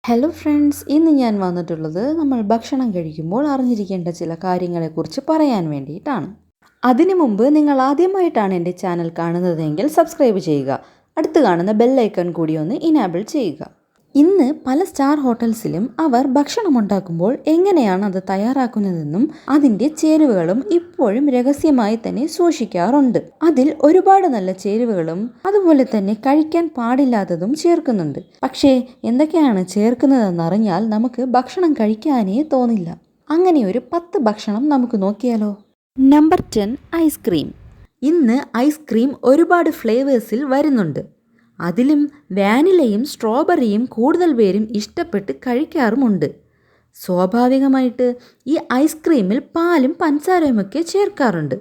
Hello friends, ഇന്ന് ഞാൻ വന്നിട്ടുള്ളത് നമ്മൾ ഭക്ഷണം കഴിക്കുമ്പോൾ അറിഞ്ഞിരിക്കേണ്ട ചില കാര്യങ്ങളെക്കുറിച്ച് പറയാൻ വേണ്ടിയിട്ടാണ്. അതിനു മുമ്പ് നിങ്ങൾ ആദ്യമായിട്ടാണ് എൻ്റെ ചാനൽ കാണുന്നതെങ്കിൽ സബ്സ്ക്രൈബ് ചെയ്യുക. അടുത്ത് കാണുന്ന ബെല്ലൈക്കൺ കൂടി ഒന്ന് ഇനാബിൾ ചെയ്യുക. ഇന്ന് പല സ്റ്റാർ ഹോട്ടൽസിലും അവർ ഭക്ഷണം ഉണ്ടാക്കുമ്പോൾ എങ്ങനെയാണ് അത് തയ്യാറാക്കുന്നതെന്നും അതിൻ്റെ ചേരുവകളും ഇപ്പോഴും രഹസ്യമായി തന്നെ സൂക്ഷിക്കാറുണ്ട്. അതിൽ ഒരുപാട് നല്ല ചേരുവകളും അതുപോലെ തന്നെ കഴിക്കാൻ പാടില്ലാത്തതും ചേർക്കുന്നുണ്ട്. പക്ഷേ എന്തൊക്കെയാണ് ചേർക്കുന്നതെന്നറിഞ്ഞാൽ നമുക്ക് ഭക്ഷണം കഴിക്കാനേ തോന്നില്ല. അങ്ങനെ ഒരു 10 ഭക്ഷണം നമുക്ക് നോക്കിയാലോ. Number 10, ice cream. ഇന്ന് ഐസ്ക്രീം ഒരുപാട് ഫ്ലേവേഴ്സിൽ വരുന്നുണ്ട്. അതിലും വാനിലയും സ്ട്രോബെറിയും കൂടുതൽ പേരും ഇഷ്ടപ്പെട്ട് കഴിക്കാറുമുണ്ട്. സ്വാഭാവികമായിട്ട് ഈ ഐസ്ക്രീമിൽ പാലും പഞ്ചസാരയുമൊക്കെ ചേർക്കാറുണ്ട്.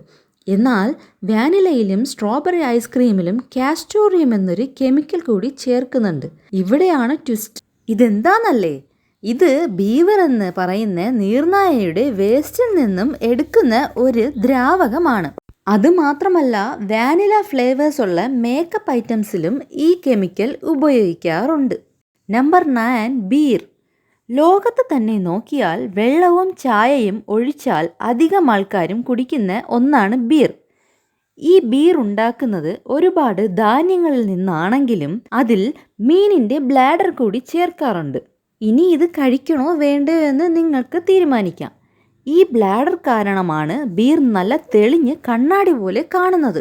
എന്നാൽ വാനിലയിലും സ്ട്രോബെറി ഐസ്ക്രീമിലും കാസ്റ്റോറിയം എന്നൊരു കെമിക്കൽ കൂടി ചേർക്കുന്നുണ്ട്. ഇവിടെയാണ് ട്വിസ്റ്റ്. ഇതെന്താന്നല്ലേ? ഇത് ബീവർ എന്ന് പറയുന്ന നീർനായയുടെ വേസ്റ്റിൽ നിന്നും എടുക്കുന്ന ഒരു ദ്രാവകമാണ്. അതുമാത്രമല്ല, വാനില ഫ്ലേവേഴ്സ് ഉള്ള മേക്കപ്പ് ഐറ്റംസിലും ഈ കെമിക്കൽ ഉപയോഗിക്കാറുണ്ട്. Number 9, beer. ലോകത്ത് തന്നെ നോക്കിയാൽ വെള്ളവും ചായയും ഒഴിച്ചാൽ അധികം ആൾക്കാരും കുടിക്കുന്ന ഒന്നാണ് ബീർ. ഈ ബീർ ഉണ്ടാക്കുന്നത് ഒരുപാട് ധാന്യങ്ങളിൽ നിന്നാണെങ്കിലും അതിൽ മീനിൻ്റെ ബ്ലാഡർ കൂടി ചേർക്കാറുണ്ട്. ഇനി ഇത് കഴിക്കണോ വേണ്ടയോ എന്ന് നിങ്ങൾക്ക് തീരുമാനിക്കാം. ഈ ബ്ലാഡർ കാരണമാണ് ബീർ നല്ല തെളിഞ്ഞ് കണ്ണാടി പോലെ കാണുന്നത്.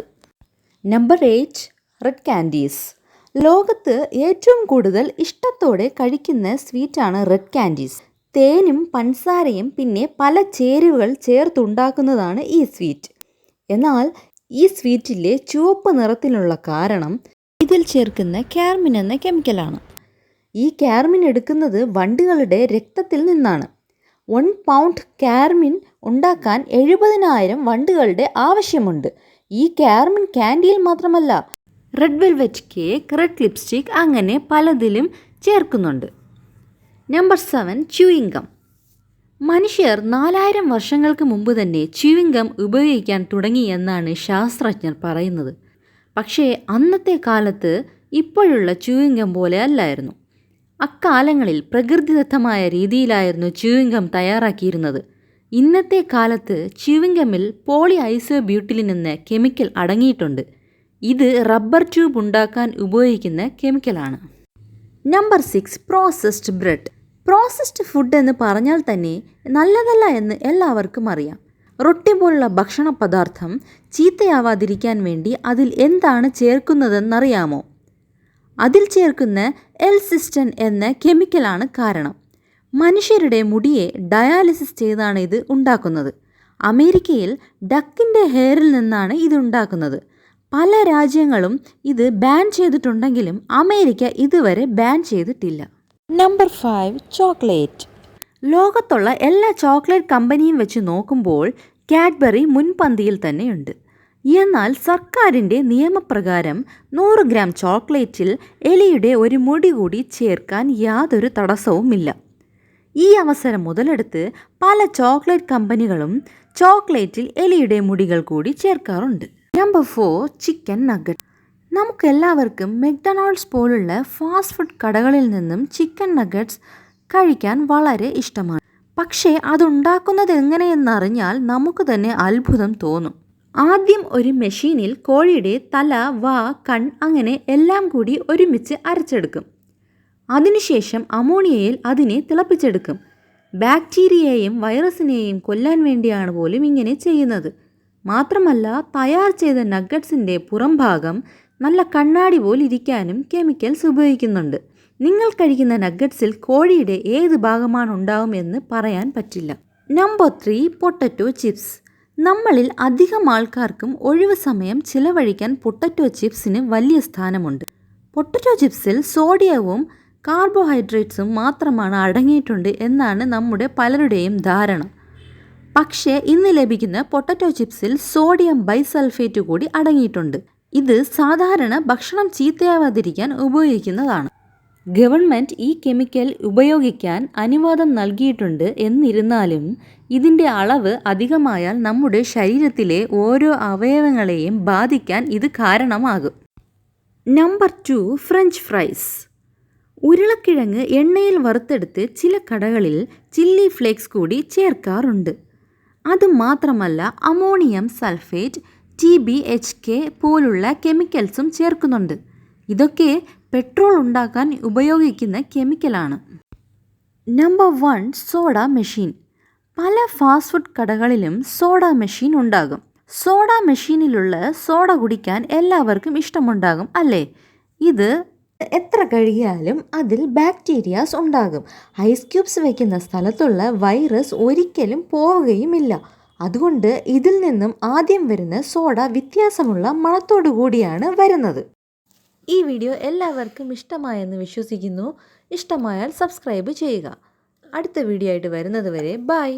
Number 8, red candies. ലോകത്ത് ഏറ്റവും കൂടുതൽ ഇഷ്ടത്തോടെ കഴിക്കുന്ന സ്വീറ്റാണ് റെഡ് കാൻഡീസ്. തേനും പഞ്ചസാരയും പിന്നെ പല ചേരുവകൾ ചേർത്തുണ്ടാക്കുന്നതാണ് ഈ സ്വീറ്റ്. എന്നാൽ ഈ സ്വീറ്റിലെ ചുവപ്പ് നിറത്തിലുള്ള കാരണം ഇതിൽ ചേർക്കുന്ന കാർമിൻ എന്ന കെമിക്കലാണ്. ഈ കാർമിൻ എടുക്കുന്നത് വണ്ടുകളുടെ രക്തത്തിൽ നിന്നാണ്. 1 പൗണ്ട് കാർമിൻ ഉണ്ടാക്കാൻ 70,000 വണ്ടുകളുടെ ആവശ്യമുണ്ട്. ഈ കാർമിൻ ക്യാൻഡിയിൽ മാത്രമല്ല, red velvet cake, red lipstick അങ്ങനെ പലതിലും ചേർക്കുന്നുണ്ട്. നമ്പർ 7, ച്യൂയിംഗം. മനുഷ്യർ 4000 വർഷങ്ങൾക്ക് മുമ്പ് തന്നെ ച്യൂയിംഗം ഉപയോഗിക്കാൻ തുടങ്ങി എന്നാണ് ശാസ്ത്രജ്ഞർ പറയുന്നത്. പക്ഷേ അന്നത്തെ കാലത്ത് ഇപ്പോഴുള്ള ച്യൂയിംഗം പോലെ അല്ലായിരുന്നു. അക്കാലങ്ങളിൽ പ്രകൃതിദത്തമായ രീതിയിലായിരുന്നു ച്യൂയിംഗം തയ്യാറാക്കിയിരുന്നത്. ഇന്നത്തെ കാലത്ത് ച്യൂയിംഗമിൽ പോളി ഐസോബ്യൂട്ടിലിൻ എന്ന കെമിക്കൽ അടങ്ങിയിട്ടുണ്ട്. ഇത് റബ്ബർ ട്യൂബ് ഉണ്ടാക്കാൻ ഉപയോഗിക്കുന്ന കെമിക്കലാണ്. Number 6, processed bread. Processed food എന്ന് പറഞ്ഞാൽ തന്നെ നല്ലതല്ല എന്ന് എല്ലാവർക്കും അറിയാം. റൊട്ടി പോലുള്ള ഭക്ഷണ പദാർത്ഥം ചീത്തയാവാതിരിക്കാൻ വേണ്ടി അതിൽ എന്താണ് ചേർക്കുന്നതെന്നറിയാമോ? അതിൽ ചേർക്കുന്ന എൽസിസ്റ്റൻ എന്ന കെമിക്കലാണ് കാരണം. മനുഷ്യരുടെ മുടിയെ ഡയാലിസിസ് ചെയ്താണ് ഇത് ഉണ്ടാക്കുന്നത്. അമേരിക്കയിൽ ഡക്കിൻ്റെ ഹെയറിൽ നിന്നാണ് ഇത് ഉണ്ടാക്കുന്നത്. പല രാജ്യങ്ങളും ഇത് ബാൻ ചെയ്തിട്ടുണ്ടെങ്കിലും അമേരിക്ക ഇതുവരെ ബാൻ ചെയ്തിട്ടില്ല. Number 5, chocolate. ലോകത്തുള്ള എല്ലാ ചോക്ലേറ്റ് കമ്പനിയും വെച്ച് നോക്കുമ്പോൾ കാഡ്ബറി മുൻപന്തിയിൽ തന്നെയുണ്ട്. എന്നാൽ സർക്കാരിൻ്റെ നിയമപ്രകാരം 100 ഗ്രാം ചോക്ലേറ്റിൽ എലിയുടെ ഒരു മുടി കൂടി ചേർക്കാൻ യാതൊരു തടസ്സവുമില്ല. ഈ അവസരം മുതലെടുത്ത് പല ചോക്ലേറ്റ് കമ്പനികളും ചോക്ലേറ്റിൽ എലിയുടെ മുടികൾ കൂടി ചേർക്കാറുണ്ട്. Number 4, chicken nugget. നമുക്കെല്ലാവർക്കും മെക്ഡൊണാൾഡ്സ് പോലുള്ള ഫാസ്റ്റ് ഫുഡ് കടകളിൽ നിന്നും ചിക്കൻ നഗറ്റ്സ് കഴിക്കാൻ വളരെ ഇഷ്ടമാണ്. പക്ഷേ അതുണ്ടാക്കുന്നത് എങ്ങനെയെന്നറിഞ്ഞാൽ നമുക്ക് തന്നെ അത്ഭുതം തോന്നും. ആദ്യം ഒരു മെഷീനിൽ കോഴിയുടെ തല, വാ, കൺ അങ്ങനെ എല്ലാം കൂടി ഒരുമിച്ച് അരച്ചെടുക്കും. അതിനുശേഷം അമോണിയയിൽ അതിനെ തിളപ്പിച്ചെടുക്കും. ബാക്ടീരിയയെയും വൈറസിനെയും കൊല്ലാൻ വേണ്ടിയാണ് പോലും ഇങ്ങനെ ചെയ്യുന്നത്. മാത്രമല്ല, തയ്യാർ ചെയ്ത നഗറ്റ്സിൻ്റെ പുറംഭാഗം നല്ല കണ്ണാടി പോലിരിക്കാനും കെമിക്കൽസ് ഉപയോഗിക്കുന്നുണ്ട്. നിങ്ങൾ കഴിക്കുന്ന നഗറ്റ്സിൽ കോഴിയുടെ ഏത് ഭാഗമാണ് ഉണ്ടാവും എന്ന് പറയാൻ പറ്റില്ല. Number 3, potato chips. നമ്മളിൽ അധികം ആൾക്കാർക്കും ഒഴിവ് സമയം ചിലവഴിക്കാൻ പൊട്ടറ്റോ ചിപ്സിന് വലിയ സ്ഥാനമുണ്ട്. പൊട്ടറ്റോ ചിപ്സിൽ സോഡിയവും കാർബോഹൈഡ്രേറ്റ്സും മാത്രമാണ് അടങ്ങിയിട്ടുണ്ട് എന്നാണ് നമ്മുടെ പലരുടെയും ധാരണ. പക്ഷേ ഇന്ന് ലഭിക്കുന്ന പൊട്ടറ്റോ ചിപ്സിൽ സോഡിയം ബൈസൾഫേറ്റ് കൂടി അടങ്ങിയിട്ടുണ്ട്. ഇത് സാധാരണ ഭക്ഷണം ചീത്തയാവാതിരിക്കാൻ ഉപയോഗിക്കുന്നതാണ്. ഗവൺമെൻറ് ഈ കെമിക്കൽ ഉപയോഗിക്കാൻ അനുവാദം നൽകിയിട്ടുണ്ട്. എന്നിരുന്നാലും ഇതിൻ്റെ അളവ് അധികമായാൽ നമ്മുടെ ശരീരത്തിലെ ഓരോ അവയവങ്ങളെയും ബാധിക്കാൻ ഇത് കാരണമാകും. Number 2, French fries. ഉരുളക്കിഴങ്ങ് എണ്ണയിൽ വറുത്തെടുത്ത് ചില കടകളിൽ ചില്ലി ഫ്ലേക്സ് കൂടി ചേർക്കാറുണ്ട്. അതുമാത്രമല്ല അമോണിയം സൾഫേറ്റ്, TBHK പോലുള്ള കെമിക്കൽസും ചേർക്കുന്നുണ്ട്. ഇതൊക്കെ പെട്രോൾ ഉണ്ടാക്കാൻ ഉപയോഗിക്കുന്ന കെമിക്കലാണ്. Number 1, soda machine. പല ഫാസ്റ്റ് ഫുഡ് കടകളിലും സോഡ മെഷീൻ ഉണ്ടാകും. സോഡ മെഷീനിലുള്ള സോഡ കുടിക്കാൻ എല്ലാവർക്കും ഇഷ്ടമുണ്ടാകും അല്ലേ? ഇത് എത്ര കഴുകിയാലും അതിൽ ബാക്ടീരിയാസ് ഉണ്ടാകും. ഐസ് ക്യൂബ്സ് വയ്ക്കുന്ന സ്ഥലത്തുള്ള വൈറസ് ഒരിക്കലും പോവുകയുമില്ല. അതുകൊണ്ട് ഇതിൽ നിന്നും ആദ്യം വരുന്ന സോഡ വ്യത്യാസമുള്ള മണത്തോടു കൂടിയാണ് വരുന്നത്. ഈ വീഡിയോ എല്ലാവർക്കും ഇഷ്ടമായെന്ന് വിശ്വസിക്കുന്നു. ഇഷ്ടമായാൽ സബ്സ്ക്രൈബ് ചെയ്യുക. അടുത്ത വീഡിയോ ആയിട്ട് വരുന്നത് വരെ ബൈ.